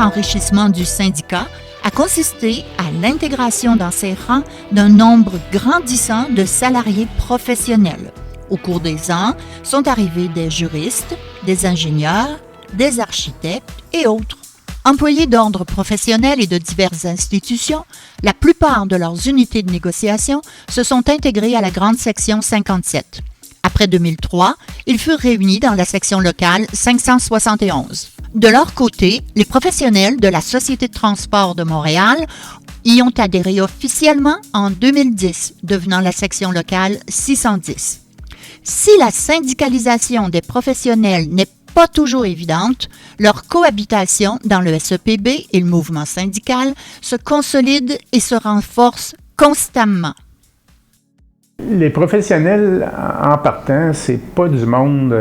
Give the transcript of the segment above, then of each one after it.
enrichissement du syndicat a consisté à l'intégration dans ses rangs d'un nombre grandissant de salariés professionnels. Au cours des ans, sont arrivés des juristes, des ingénieurs, des architectes et autres. Employés d'ordre professionnel et de diverses institutions, la plupart de leurs unités de négociation se sont intégrés à la grande section 57. Après 2003, ils furent réunis dans la section locale 571. De leur côté, les professionnels de la Société de transport de Montréal y ont adhéré officiellement en 2010, devenant la section locale 610. Si la syndicalisation des professionnels n'est pas toujours évidente, leur cohabitation dans le SEPB et le mouvement syndical se consolide et se renforce constamment. Les professionnels, en partant, c'est pas du monde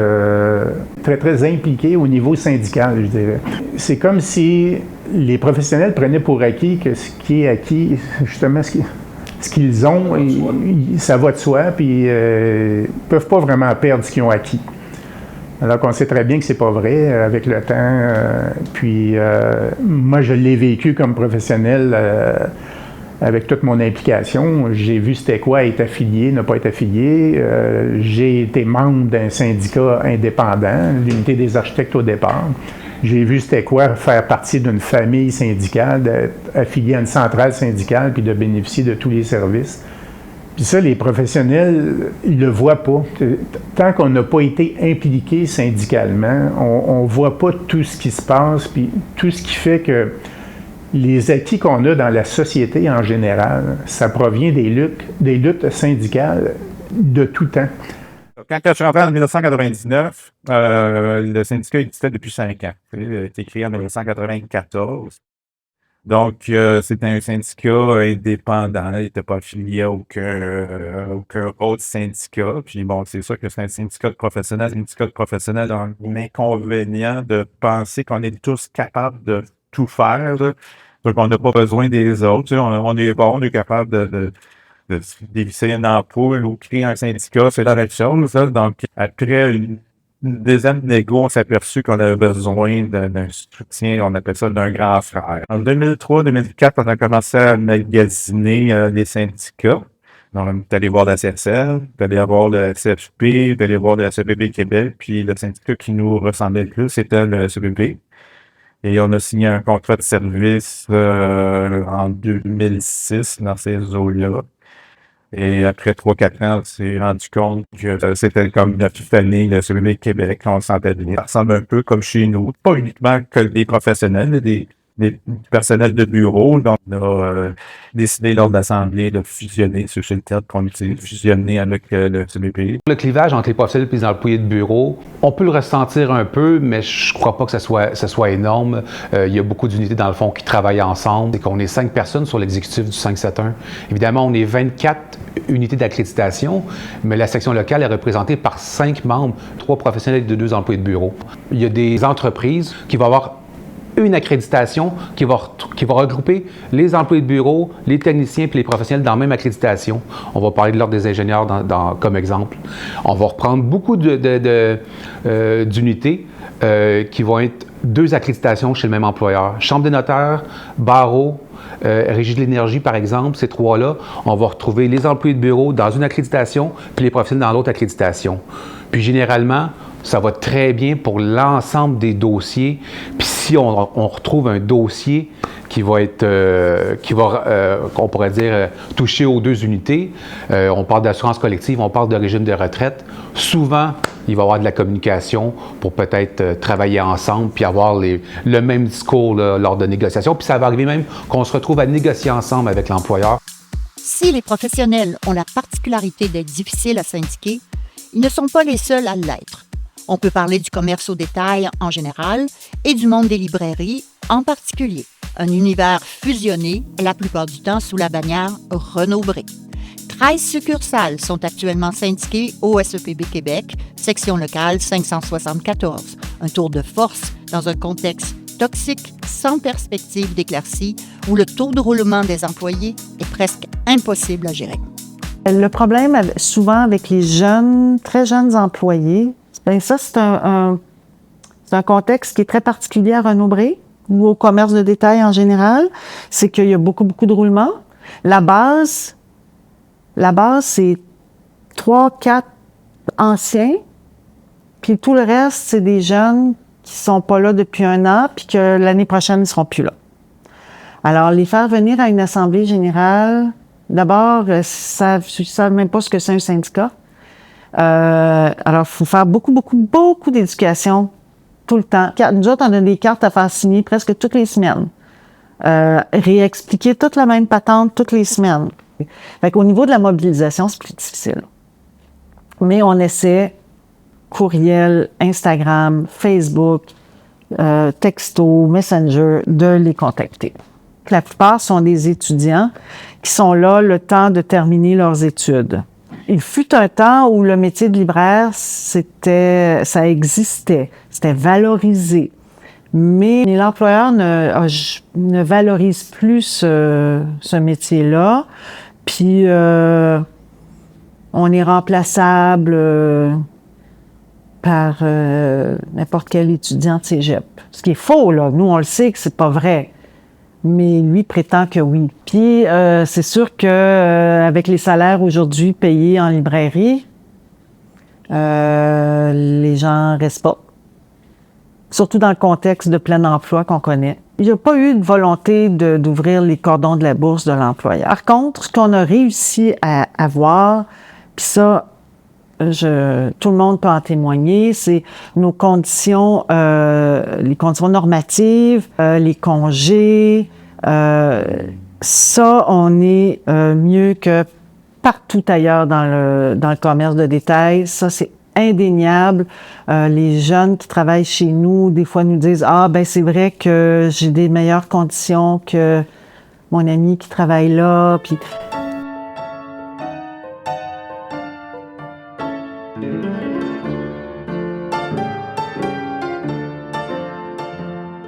très, très impliqué au niveau syndical, je dirais. C'est comme si les professionnels prenaient pour acquis que ce qui est acquis, justement, ce qu'ils ont, ça va de soi, puis ils peuvent pas vraiment perdre ce qu'ils ont acquis. Alors qu'on sait très bien que c'est pas vrai avec le temps. Moi, je l'ai vécu comme professionnel avec toute mon implication. J'ai vu c'était quoi être affilié, ne pas être affilié. J'ai été membre d'un syndicat indépendant, l'Unité des architectes au départ. J'ai vu c'était quoi faire partie d'une famille syndicale, d'être affilié à une centrale syndicale puis de bénéficier de tous les services. Puis ça, les professionnels, ils le voient pas. Tant qu'on n'a pas été impliqué syndicalement, on voit pas tout ce qui se passe, puis tout ce qui fait que les acquis qu'on a dans la société en général, ça provient des luttes syndicales de tout temps. Quand je suis rentré en 1999, le syndicat existait depuis 5 ans. Il a été créé en 1994. Donc, c'était un syndicat indépendant. Il n'était pas affilié à aucun autre syndicat. Puis bon, c'est sûr que c'est un syndicat de professionnels. Un syndicat de professionnels a l'inconvénient de penser qu'on est tous capables de tout faire. Là. Donc, on n'a pas besoin des autres. Tu sais, on est bon, on est capable de dévisser une ampoule ou créer un syndicat, c'est la même chose. Là. Donc, après une dizaine de négos, on s'est aperçu qu'on avait besoin d'un soutien, on appelle ça d'un grand frère. En 2003-2004, on a commencé à magasiner les syndicats. Donc, on est allé voir la CSL, on est allé voir le CFP, on est allé voir le SEPB Québec, puis le syndicat qui nous ressemblait le plus, c'était le SEPB. Et on a signé un contrat de service en 2006 dans ces eaux-là. Et après 3-4 ans, on s'est rendu compte que c'était comme notre famille, le SEPB Québec, on se sentait bien. Ça ressemble un peu comme chez nous. Pas uniquement que des professionnels, des personnels de bureau. Donc, on a décidé lors de l'Assemblée de fusionner sur le terme qu'on utilise, fusionner avec le SEPB. Le clivage entre les professionnels et les employés de bureau, on peut le ressentir un peu, mais je crois pas que ça soit énorme. Il y a beaucoup d'unités, dans le fond, qui travaillent ensemble. C'est qu'on est 5 personnes sur l'exécutif du 571. Évidemment, on est 24 unités d'accréditation, mais la section locale est représentée par 5 membres, 3 professionnels et 2 employés de bureau. Il y a des entreprises qui vont avoir une accréditation qui va regrouper les employés de bureau, les techniciens et les professionnels dans la même accréditation. On va parler de l'Ordre des ingénieurs comme exemple. On va reprendre beaucoup d'unités qui vont être 2 accréditations chez le même employeur. Chambre des notaires, barreau, Régie de l'énergie, par exemple, ces 3-là, on va retrouver les employés de bureau dans une accréditation puis les professionnels dans l'autre accréditation. Puis généralement, ça va très bien pour l'ensemble des dossiers. Puis si on retrouve un dossier qui va être, on pourrait dire, touché aux 2 unités, on parle d'assurance collective, on parle de régime de retraite, souvent, il va y avoir de la communication pour peut-être travailler ensemble puis avoir le même discours là, lors de négociations. Puis ça va arriver même qu'on se retrouve à négocier ensemble avec l'employeur. Si les professionnels ont la particularité d'être difficiles à syndiquer, ils ne sont pas les seuls à l'être. On peut parler du commerce au détail en général et du monde des librairies en particulier. Un univers fusionné, la plupart du temps sous la bannière Renaud-Bré. 13 succursales sont actuellement syndiquées au SEPB Québec, section locale 574. Un tour de force dans un contexte toxique, sans perspective d'éclaircie, où le taux de roulement des employés est presque impossible à gérer. Le problème souvent avec les jeunes, très jeunes employés, bien ça, c'est un contexte qui est très particulier à Renaud-Bré. ou au commerce de détail en général, c'est qu'il y a beaucoup, beaucoup de roulements. La base, c'est 3, 4 anciens, puis tout le reste, c'est des jeunes qui sont pas là depuis 1 an, puis que l'année prochaine, ils seront plus là. Alors, les faire venir à une assemblée générale, d'abord, ils savent même pas ce que c'est un syndicat. Alors, il faut faire beaucoup, beaucoup, beaucoup d'éducation tout le temps. Nous autres, on a des cartes à faire signer presque toutes les semaines. Réexpliquer toute la même patente toutes les semaines. Fait qu'au niveau de la mobilisation, c'est plus difficile. Mais on essaie, courriel, Instagram, Facebook, texto, Messenger, de les contacter. La plupart sont des étudiants qui sont là le temps de terminer leurs études. Il fut un temps où le métier de libraire, ça existait, c'était valorisé. Mais l'employeur ne valorise plus ce métier-là. Puis, on est remplaçable par n'importe quel étudiant de cégep. Ce qui est faux, là. Nous, on le sait que c'est pas vrai. Mais lui prétend que oui. Puis, c'est sûr que avec les salaires aujourd'hui payés en librairie, les gens restent pas. Surtout dans le contexte de plein emploi qu'on connaît. Il n'y a pas eu de volonté d'ouvrir les cordons de la bourse de l'employeur. Par contre, ce qu'on a réussi à avoir, puis ça, tout le monde peut en témoigner, c'est nos conditions, les conditions normatives, les congés. Ça, on est mieux que partout ailleurs dans le commerce de détail. Ça, c'est indéniable. Les jeunes qui travaillent chez nous, des fois nous disent « Ah, ben c'est vrai que j'ai des meilleures conditions que mon ami qui travaille là. » Puis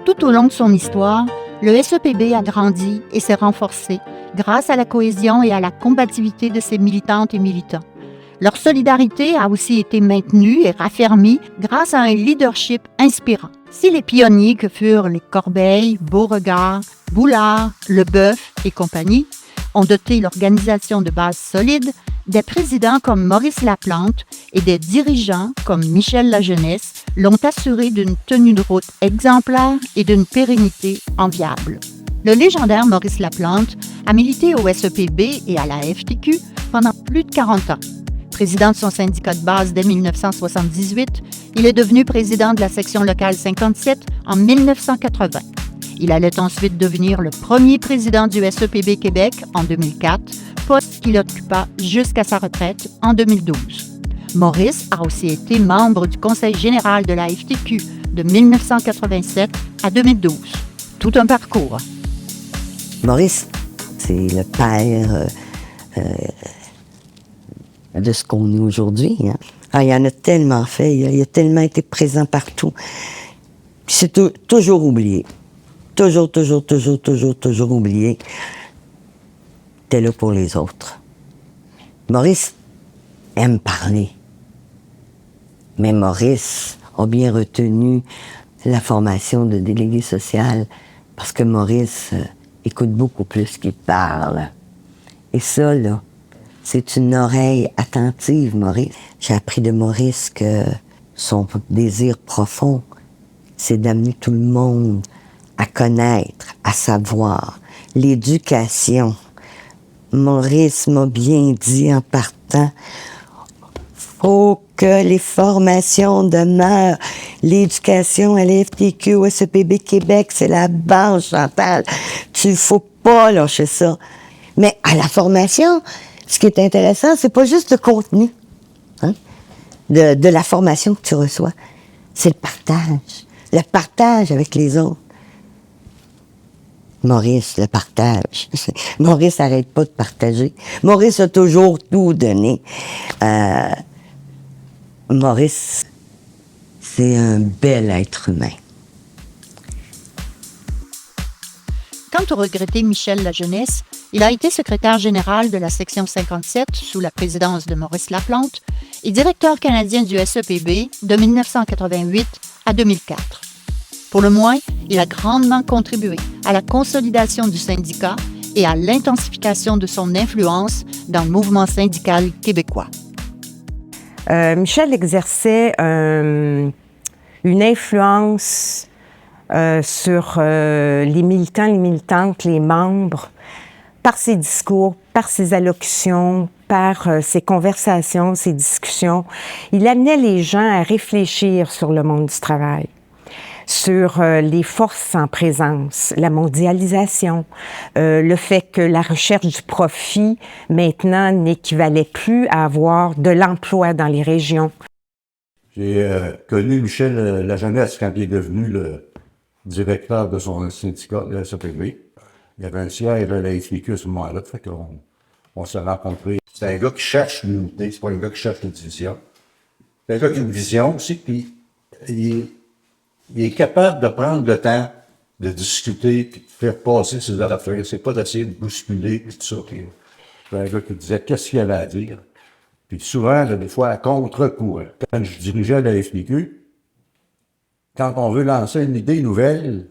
tout au long de son histoire, le SEPB a grandi et s'est renforcé grâce à la cohésion et à la combativité de ses militantes et militants. Leur solidarité a aussi été maintenue et raffermie grâce à un leadership inspirant. Si les pionniers que furent les Corbeil, Beauregard, Boulard, Leboeuf et compagnie ont doté l'organisation de bases solides, des présidents comme Maurice Laplante et des dirigeants comme Michel Lajeunesse l'ont assuré d'une tenue de route exemplaire et d'une pérennité enviable. Le légendaire Maurice Laplante a milité au SEPB et à la FTQ pendant plus de 40 ans. Président de son syndicat de base dès 1978, il est devenu président de la section locale 57 en 1980. Il allait ensuite devenir le premier président du SEPB Québec en 2004, poste qu'il occupa jusqu'à sa retraite en 2012. Maurice a aussi été membre du Conseil général de la FTQ de 1987 à 2012. Tout un parcours. Maurice, c'est le père de ce qu'on est aujourd'hui. Hein. Ah, il en a tellement fait, il a tellement été présent partout. Puis c'est toujours oublié. Toujours oublié. T'es là pour les autres. Maurice aime parler. Mais Maurice a bien retenu la formation de délégué social parce que Maurice écoute beaucoup plus qu'il parle. Et ça, là, c'est une oreille attentive, Maurice. J'ai appris de Maurice que son désir profond, c'est d'amener tout le monde à connaître, à savoir. L'éducation. Maurice m'a bien dit en partant, faut que les formations demeurent. L'éducation à l'FTQ, au SEPB Québec, c'est la base, Chantal. Faut pas lâcher ça. Mais à la formation, ce qui est intéressant, c'est pas juste le contenu hein, de la formation que tu reçois. C'est le partage. Le partage avec les autres. Maurice, le partage. Maurice n'arrête pas de partager. Maurice a toujours tout donné. Maurice, c'est un bel être humain. Quant au regretté Michel Lajeunesse, il a été secrétaire général de la section 57 sous la présidence de Maurice Laplante et directeur canadien du SEPB de 1988 à 2004. Pour le moins, il a grandement contribué à la consolidation du syndicat et à l'intensification de son influence dans le mouvement syndical québécois. Michel exerçait une influence sur les militants, les militantes, les membres, par ses discours, par ses allocutions, par ses conversations, ses discussions. Il amenait les gens à réfléchir sur le monde du travail, sur les forces en présence, la mondialisation, le fait que la recherche du profit, maintenant, n'équivalait plus à avoir de l'emploi dans les régions. J'ai connu Michel Lajeunesse quand il est devenu le directeur de son syndicat de la SAPB. Il y avait un siège à la FIQ à ce moment-là, fait qu'on s'est rencontrés. C'est un gars qui cherche l'unité, c'est pas un gars qui cherche la division. C'est un gars qui a une vision aussi, puis il est capable de prendre le temps de discuter puis de faire passer ses affaires. C'est pas d'essayer de bousculer puis tout ça. C'est un gars qui disait qu'est-ce qu'il avait à dire. Puis souvent, des fois, à contre-courant. Quand je dirigeais la FPQ, quand on veut lancer une idée nouvelle,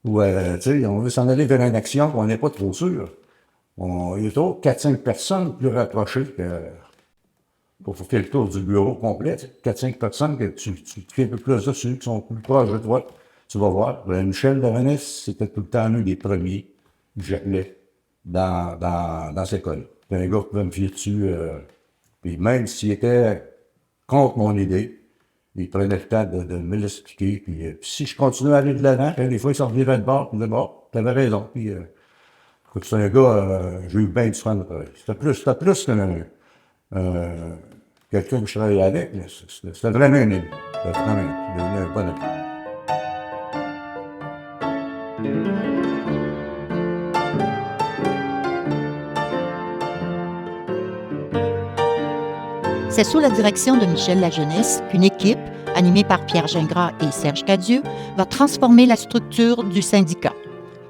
ou on veut s'en aller vers une action qu'on n'est pas trop sûr, il y a toujours 4-5 personnes plus rapprochées que... Pour faire le tour du bureau complet, 4-5 personnes que tu fais un peu plus dessus, qui sont plus proches de toi, tu vas voir. Michel Lajeunesse, c'était tout le temps l'un des premiers que j'appelais dans ces cas-là. C'était un gars qui pouvait me fier dessus, puis même s'il était contre mon idée, il prenait le temps de me l'expliquer, puis si je continuais à aller de l'avant, des fois il s'en revirait de bord, puis il me disait, bon, t'avais raison, puis c'est un gars, j'ai eu bien du fun de travailler. C'était plus que quelqu'un que je travaillais avec, c'était vraiment un ami. C'était devenu un bon ami. C'est sous la direction de Michel Lajeunesse qu'une équipe, animée par Pierre Gingras et Serge Cadieux, va transformer la structure du syndicat.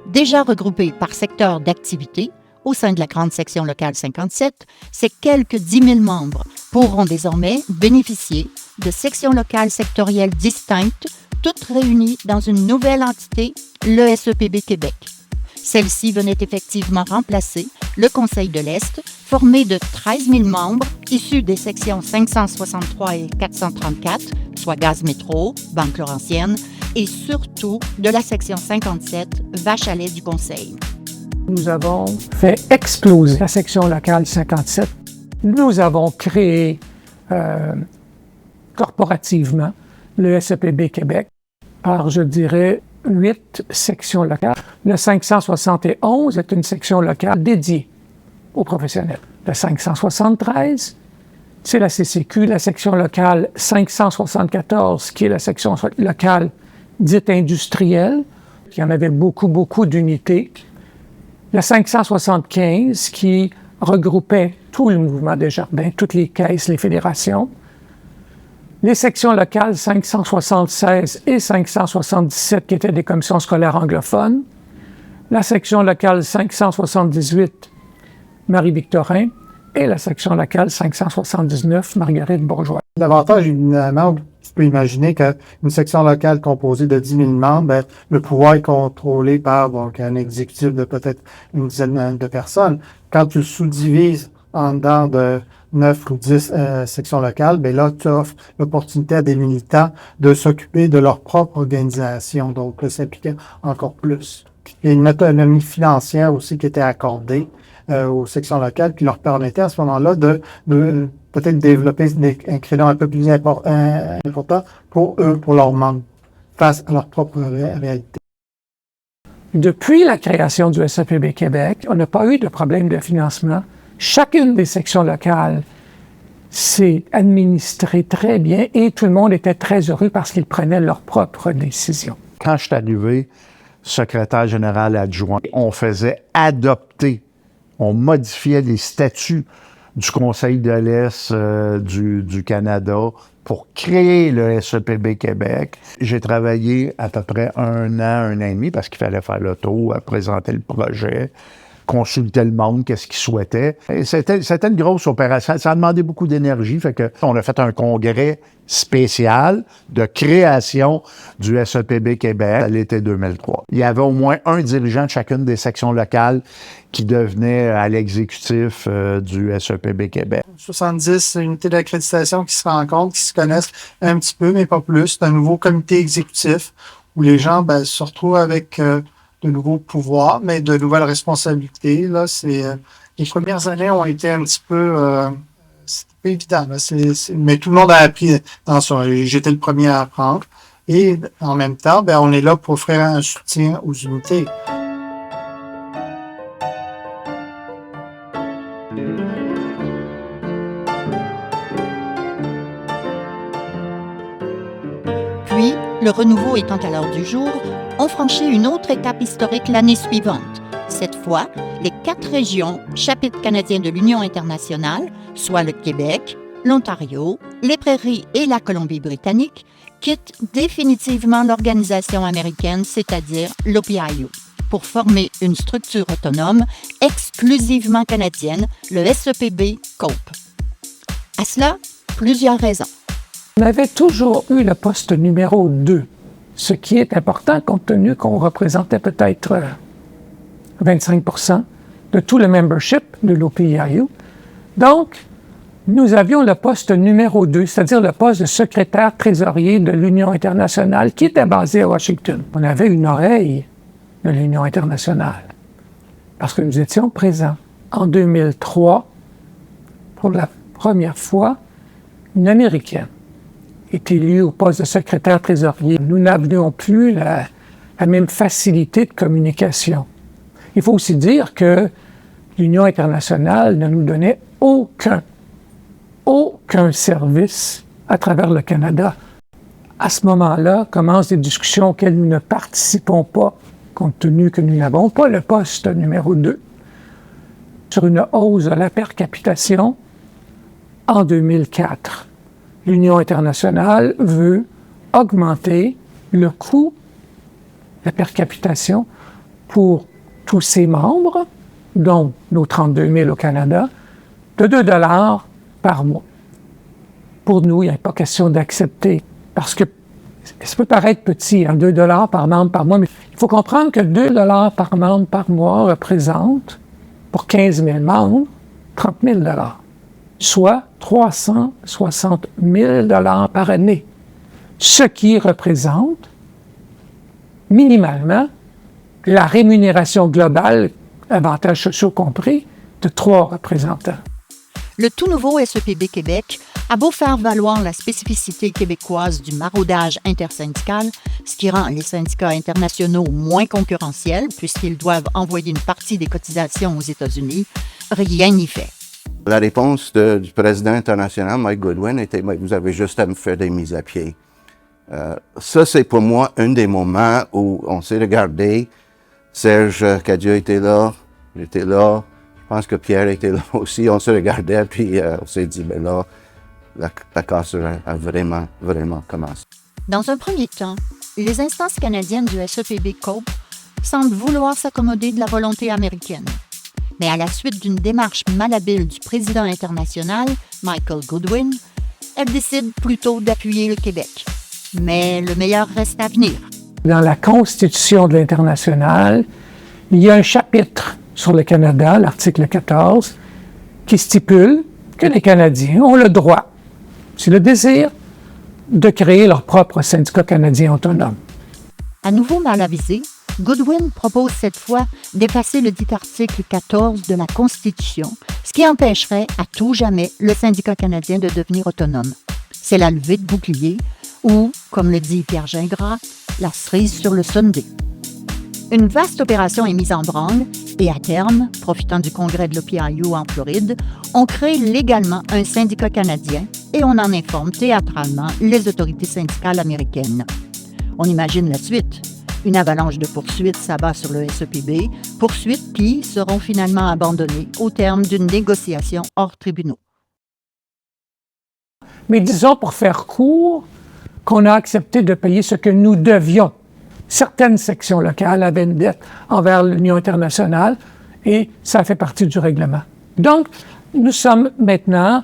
Déjà regroupé par secteur d'activité, au sein de la grande section locale 57, ces quelques 10 000 membres pourront désormais bénéficier de sections locales sectorielles distinctes, toutes réunies dans une nouvelle entité, le SEPB Québec. Celle-ci venait effectivement remplacer le Conseil de l'Est, formé de 13 000 membres issus des sections 563 et 434, soit Gaz Métro, Banque Laurentienne, et surtout de la section 57, Vache à lait du Conseil. Nous avons fait exploser la section locale 57. Nous avons créé corporativement le SEPB Québec par, je dirais, 8 sections locales. Le 571 est une section locale dédiée aux professionnels. Le 573, c'est la CCQ, la section locale 574, qui est la section locale dite industrielle. Il y en avait beaucoup d'unités. Le 575, qui regroupait tout le mouvement des jardins, toutes les caisses, les fédérations. Les sections locales 576 et 577, qui étaient des commissions scolaires anglophones. La section locale 578, Marie-Victorin. Et la section locale 579, Marguerite Bourgeois. L'avantage, évidemment, tu peux imaginer qu'une section locale composée de 10 000 membres, ben, le pouvoir est contrôlé par donc, un exécutif de peut-être une dizaine de personnes. Quand tu le sous-divises en dedans de 9 ou 10 sections locales, ben là, tu offres l'opportunité à des militants de s'occuper de leur propre organisation, donc de s'impliquer encore plus. Il y a une autonomie financière aussi qui était accordée aux sections locales qui leur permettait à ce moment-là de peut-être développer un créneau un peu plus important pour eux, pour leurs membres, face à leur propre réalité. Depuis la création du SEPB Québec, on n'a pas eu de problème de financement. Chacune des sections locales s'est administrée très bien et tout le monde était très heureux parce qu'ils prenaient leurs propres décisions. Quand je suis arrivé secrétaire général adjoint, on faisait adopter, on modifiait les statuts du Conseil de l'Est du Canada pour créer le SEPB Québec. J'ai travaillé à peu près un an et demi parce qu'il fallait faire le tour, présenter le projet, consultait le monde, qu'est-ce qu'il souhaitait. Et c'était une grosse opération. Ça a demandé beaucoup d'énergie. Fait que on a fait un congrès spécial de création du SEPB Québec à l'été 2003. Il y avait au moins un dirigeant de chacune des sections locales qui devenait à l'exécutif du SEPB Québec. 70 unités d'accréditation qui se rencontrent, qui se connaissent un petit peu, mais pas plus. C'est un nouveau comité exécutif où les gens se retrouvent avec de nouveaux pouvoirs, mais de nouvelles responsabilités. Là, les premières années ont été un petit peu... c'est pas évident, là. Mais tout le monde a appris dans ça. J'étais le premier à apprendre. Et en même temps, on est là pour offrir un soutien aux unités. Puis, le renouveau étant à l'heure du jour, on franchit une autre étape historique l'année suivante. Cette fois, les 4 régions, chapitres canadiens de l'Union internationale, soit le Québec, l'Ontario, les Prairies et la Colombie-Britannique, quittent définitivement l'organisation américaine, c'est-à-dire l'OPIU, pour former une structure autonome exclusivement canadienne, le SEPB COPE. À cela, plusieurs raisons. On avait toujours eu le poste numéro 2, ce qui est important compte tenu qu'on représentait peut-être 25% de tout le membership de l'OPIU. Donc, nous avions le poste numéro 2, c'est-à-dire le poste de secrétaire trésorier de l'Union internationale qui était basé à Washington. On avait une oreille de l'Union internationale parce que nous étions présents. En 2003, pour la première fois, une Américaine est élue au poste de secrétaire trésorier. Nous n'avions plus la même facilité de communication. Il faut aussi dire que l'Union internationale ne nous donnait aucun service à travers le Canada. À ce moment-là, commencent des discussions auxquelles nous ne participons pas, compte tenu que nous n'avons pas le poste numéro 2, sur une hausse de la per capitation en 2004. L'Union internationale veut augmenter le coût de la per capitation pour tous ses membres, dont nos 32 000 au Canada, de 2 $ par mois. Pour nous, il n'y a pas question d'accepter, parce que ça peut paraître petit, 2 $ par membre par mois, mais il faut comprendre que 2 $ par membre par mois représente, pour 15 000 membres, 30 000 $, soit 360 000 $ par année, ce qui représente minimalement la rémunération globale, avantages sociaux compris, de 3 représentants. Le tout nouveau SEPB Québec a beau faire valoir la spécificité québécoise du maraudage intersyndical, ce qui rend les syndicats internationaux moins concurrentiels puisqu'ils doivent envoyer une partie des cotisations aux États-Unis, rien n'y fait. La réponse du président international, Mike Goodwin, était « Vous avez juste à me faire des mises à pied ». Ça, c'est pour moi un des moments où on s'est regardé. Serge Cadieux était là, j'étais là, je pense que Pierre était là aussi. On se regardait, puis on s'est dit, là, la casse a vraiment commencé. Dans un premier temps, les instances canadiennes du SEPB COPE semblent vouloir s'accommoder de la volonté américaine. Mais à la suite d'une démarche malhabile du président international, Michael Goodwin, elles décident plutôt d'appuyer le Québec. Mais le meilleur reste à venir. Dans la Constitution de l'Internationale, il y a un chapitre sur le Canada, l'article 14, qui stipule que les Canadiens ont le droit, c'est le désir, de créer leur propre syndicat canadien autonome. À nouveau mal avisé, Goodwin propose cette fois d'effacer le dit article 14 de la Constitution, ce qui empêcherait à tout jamais le syndicat canadien de devenir autonome. C'est la levée de bouclier ou, comme le dit Pierre Gingras, la cerise sur le Sunday. Une vaste opération est mise en branle et à terme, profitant du congrès de l'OPIU en Floride, on crée légalement un syndicat canadien et on en informe théâtralement les autorités syndicales américaines. On imagine la suite. Une avalanche de poursuites s'abat sur le SEPB, poursuites qui seront finalement abandonnées au terme d'une négociation hors tribunaux. Mais disons, pour faire court, qu'on a accepté de payer ce que nous devions. Certaines sections locales avaient une dette envers l'Union internationale et ça fait partie du règlement. Donc, nous sommes maintenant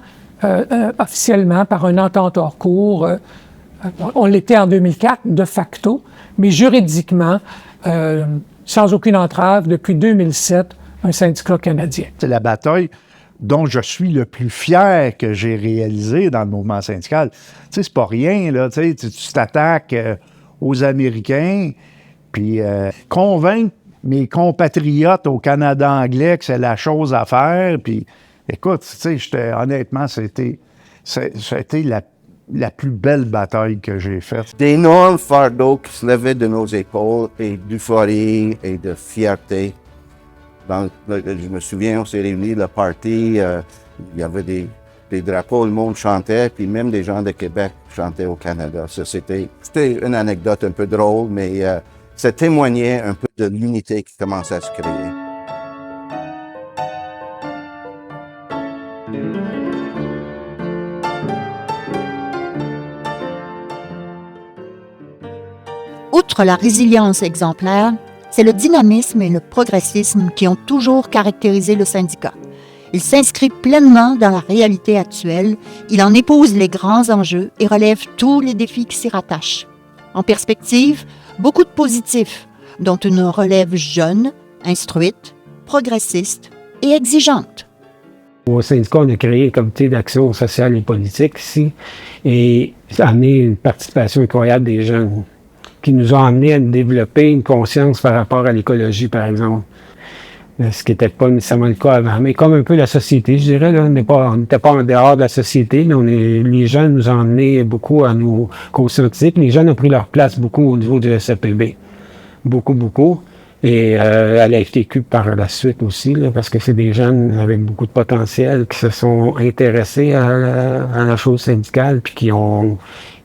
officiellement par une entente hors cours, on l'était en 2004 de facto, mais juridiquement, sans aucune entrave, depuis 2007, un syndicat canadien. C'est la bataille dont je suis le plus fier que j'ai réalisé dans le mouvement syndical. Tu sais, c'est pas rien, là. Tu t'attaques aux Américains, puis convaincre mes compatriotes au Canada anglais que c'est la chose à faire, puis écoute, tu sais, honnêtement, c'était la plus belle bataille que j'ai faite. D'énormes fardeaux qui se levaient de nos épaules et d'euphorie et de fierté. Je me souviens, on s'est réunis, le party, il y avait des drapeaux, le monde chantait, puis même des gens de Québec chantaient au Canada. C'était une anecdote un peu drôle, mais ça témoignait un peu de l'unité qui commençait à se créer. Outre la résilience exemplaire, c'est le dynamisme et le progressisme qui ont toujours caractérisé le syndicat. Il s'inscrit pleinement dans la réalité actuelle, il en épouse les grands enjeux et relève tous les défis qui s'y rattachent. En perspective, beaucoup de positifs, dont une relève jeune, instruite, progressiste et exigeante. Au syndicat, on a créé un comité d'action sociale et politique ici et ça a amené une participation incroyable des jeunes qui nous ont amené à développer une conscience par rapport à l'écologie, par exemple. Ce qui n'était pas nécessairement le cas avant, mais comme un peu la société, je dirais. Là, on n'était pas en dehors de la société, mais les jeunes nous ont amené beaucoup à nous conscientiser. Les jeunes ont pris leur place beaucoup au niveau du SAPB. Beaucoup. Et à la FTQ par la suite aussi, là, parce que c'est des jeunes avec beaucoup de potentiel qui se sont intéressés à la chose syndicale puis qui ont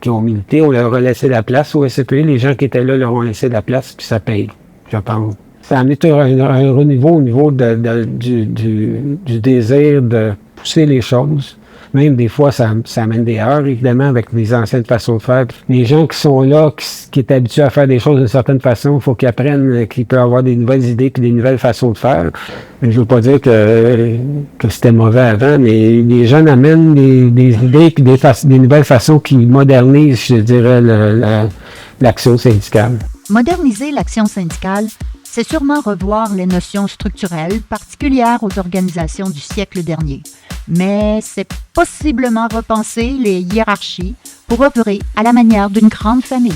milité. On leur a laissé la place au SCPE. Les gens qui étaient là leur ont laissé la place, puis ça paye, je pense. Ça a amené un renouveau au niveau du désir de pousser les choses. Même des fois, ça amène des heures, évidemment, avec les anciennes façons de faire. Les gens qui sont là, qui étaient habitués à faire des choses d'une certaine façon, il faut qu'ils apprennent qu'ils peuvent avoir des nouvelles idées et des nouvelles façons de faire. Je ne veux pas dire que c'était mauvais avant, mais les jeunes amènent des idées et des nouvelles façons qui modernisent, je dirais, l'action syndicale. Moderniser l'action syndicale, c'est sûrement revoir les notions structurelles particulières aux organisations du siècle dernier. Mais c'est possiblement repenser les hiérarchies pour œuvrer à la manière d'une grande famille.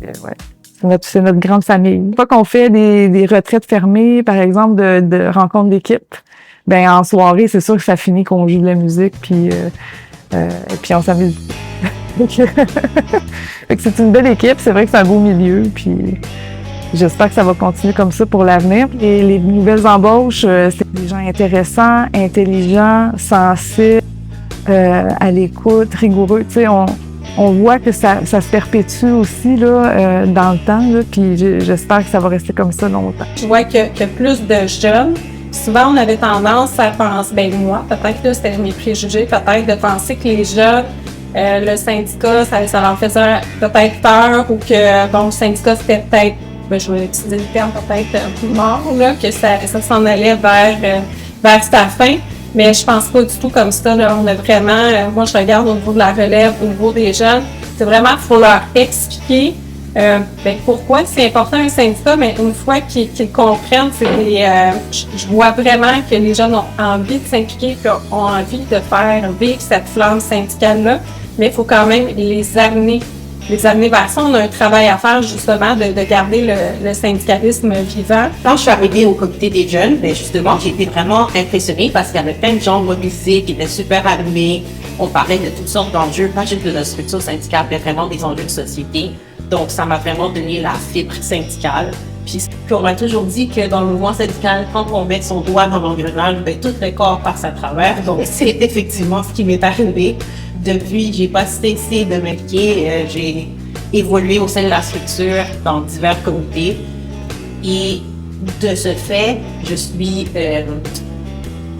Ouais. C'est notre grande famille. Une fois qu'on fait des retraites fermées, par exemple, de rencontres d'équipe, ben en soirée, c'est sûr que ça finit qu'on joue de la musique, puis on s'amuse. C'est une belle équipe, c'est vrai que c'est un beau milieu, puis j'espère que ça va continuer comme ça pour l'avenir. Et les nouvelles embauches, c'est des gens intéressants, intelligents, sensibles, à l'écoute, rigoureux. Tu sais, on voit que ça se perpétue aussi là, dans le temps, là, puis j'espère que ça va rester comme ça longtemps. Je vois que plus de jeunes, souvent on avait tendance à penser, ben moi, peut-être que c'était mes préjugés, peut-être de penser que les jeunes, le syndicat, ça leur faisait peut-être peur ou que, bon, le syndicat c'était peut-être, je vais utiliser le terme peut-être un peu mort, là, que ça s'en allait vers sa fin. Mais je pense pas du tout comme ça. Là. On a vraiment, moi je regarde au niveau de la relève, au niveau des jeunes, c'est vraiment, il faut leur expliquer pourquoi c'est important un syndicat, mais une fois qu'ils comprennent, je vois vraiment que les jeunes ont envie de s'impliquer, ont envie de faire vivre cette flamme syndicale-là, mais il faut quand même les amener vers ça. On a un travail à faire, justement, de garder le syndicalisme vivant. Quand je suis arrivée au comité des jeunes, justement, j'ai été vraiment impressionnée parce qu'il y avait plein de gens mobilisés qui étaient super animés. On parlait de toutes sortes d'enjeux, pas juste de la structure syndicale, mais vraiment des enjeux de société. Donc, ça m'a vraiment donné la fibre syndicale. Puis, on m'a toujours dit que dans le mouvement syndical, quand on met son doigt dans l'engrenage, tout le corps passe à travers. Donc, c'est effectivement ce qui m'est arrivé. Depuis, j'ai pas cessé de m'impliquer. J'ai évolué au sein de la structure dans divers comités. Et de ce fait, je suis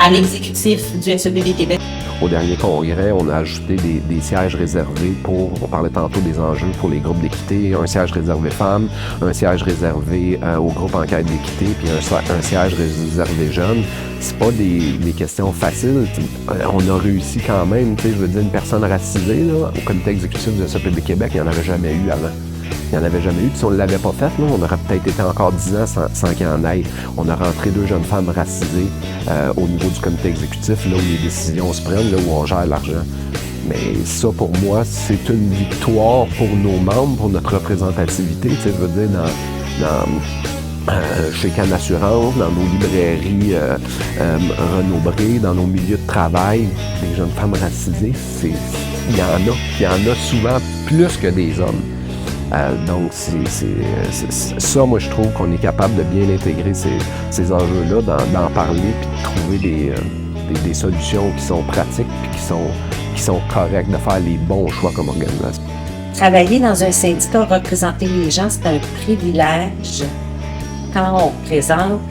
à l'exécutif du SEPB Québec. Au dernier congrès, on a ajouté des sièges réservés pour, on parlait tantôt des enjeux pour les groupes d'équité, un siège réservé femmes, un siège réservé au groupe enquête d'équité, puis un siège réservé jeunes. C'est pas des questions faciles. On a réussi quand même, je veux dire, une personne racisée là, au comité exécutif du SEPB Québec, il n'y en avait jamais eu avant. Il n'y en avait jamais eu. Puis si on ne l'avait pas fait, là, on aurait peut-être été encore 10 ans sans qu'il y en ait. On a rentré 2 jeunes femmes racisées au niveau du comité exécutif, là où les décisions se prennent, là où on gère l'argent. Mais ça, pour moi, c'est une victoire pour nos membres, pour notre représentativité. Je veux dire, chez Can Assurance, dans nos librairies Renaud-Bré, dans nos milieux de travail, des jeunes femmes racisées, il y en a souvent plus que des hommes. Donc, ça, moi, je trouve qu'on est capable de bien intégrer ces enjeux-là, d'en parler, puis de trouver des solutions qui sont pratiques, puis qui sont correctes, de faire les bons choix comme organisation. Travailler dans un syndicat, représenter les gens, c'est un privilège. Quand on présente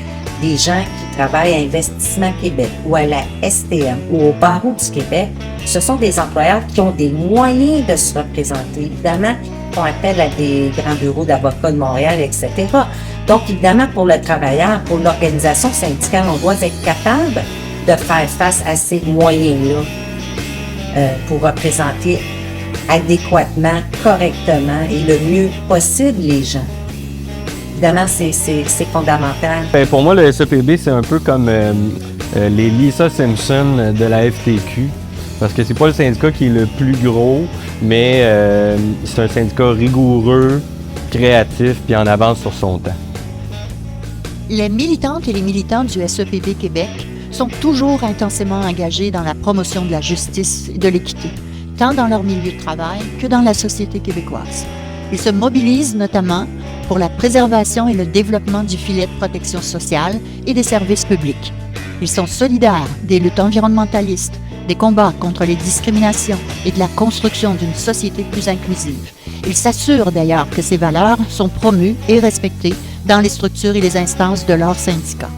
des gens qui travaillent à Investissement Québec ou à la STM ou au Barreau du Québec, ce sont des employeurs qui ont des moyens de se représenter. Évidemment, on appelle à des grands bureaux d'avocats de Montréal, etc. Donc, évidemment, pour le travailleur, pour l'organisation syndicale, on doit être capable de faire face à ces moyens-là pour représenter adéquatement, correctement et le mieux possible les gens. Évidemment, c'est fondamental. Pour moi, le SEPB, c'est un peu comme les Lisa Simpson de la FTQ. Parce que c'est pas le syndicat qui est le plus gros, mais c'est un syndicat rigoureux, créatif, puis en avance sur son temps. Les militantes et les militants du SEPB Québec sont toujours intensément engagés dans la promotion de la justice et de l'équité, tant dans leur milieu de travail que dans la société québécoise. Ils se mobilisent notamment pour la préservation et le développement du filet de protection sociale et des services publics. Ils sont solidaires des luttes environnementalistes, des combats contre les discriminations et de la construction d'une société plus inclusive. Ils s'assurent d'ailleurs que ces valeurs sont promues et respectées dans les structures et les instances de leur syndicat.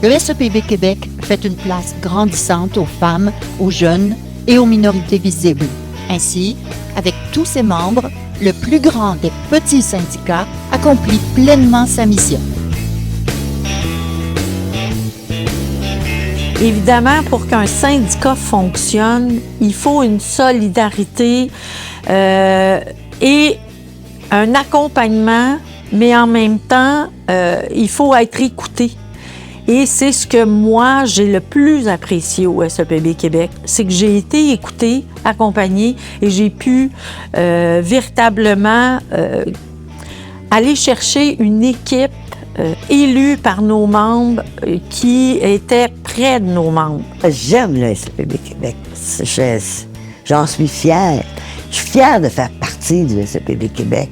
Le SEPB Québec fait une place grandissante aux femmes, aux jeunes et aux minorités visibles. Ainsi, avec tous ses membres, le plus grand des petits syndicats accomplit pleinement sa mission. Évidemment, pour qu'un syndicat fonctionne, il faut une solidarité et un accompagnement, mais en même temps, il faut être écouté. Et c'est ce que moi, j'ai le plus apprécié au SEPB Québec, c'est que j'ai été écoutée, accompagnée et j'ai pu véritablement aller chercher une équipe élue par nos membres qui était près de nos membres. J'aime le SEPB Québec. J'en suis fière. Je suis fière de faire partie du SEPB Québec.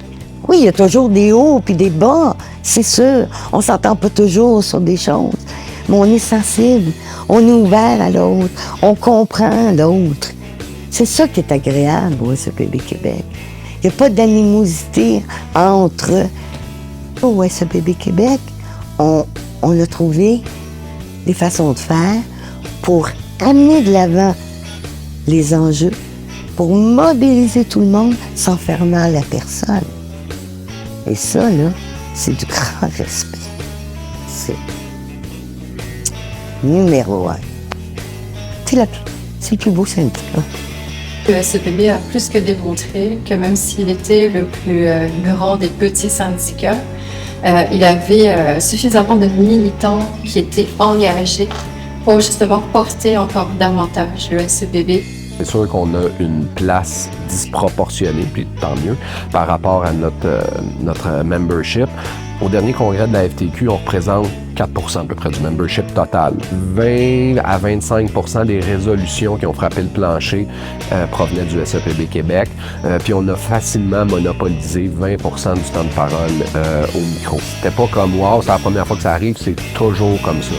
Oui, il y a toujours des hauts puis des bas, c'est sûr. On ne s'entend pas toujours sur des choses, mais on est sensible, on est ouvert à l'autre, on comprend l'autre. C'est ça qui est agréable au SEPB Québec. Il n'y a pas d'animosité entre... Au SEPB Québec, on a trouvé des façons de faire pour amener de l'avant les enjeux, pour mobiliser tout le monde sans faire mal à personne. Et ça, là, c'est du grand respect. C'est numéro 1. C'est le plus beau syndicat. Le SEPB a plus que démontré que même s'il était le plus grand des petits syndicats, il avait suffisamment de militants qui étaient engagés pour justement porter encore davantage le SEPB. C'est sûr qu'on a une place disproportionnée, puis tant mieux, par rapport à notre membership. Au dernier congrès de la FTQ, on représente 4% à peu près du membership total. 20 à 25% des résolutions qui ont frappé le plancher provenaient du SEPB Québec. Puis on a facilement monopolisé 20% du temps de parole au micro. C'était pas comme « wow, c'est la première fois que ça arrive », c'est toujours comme ça.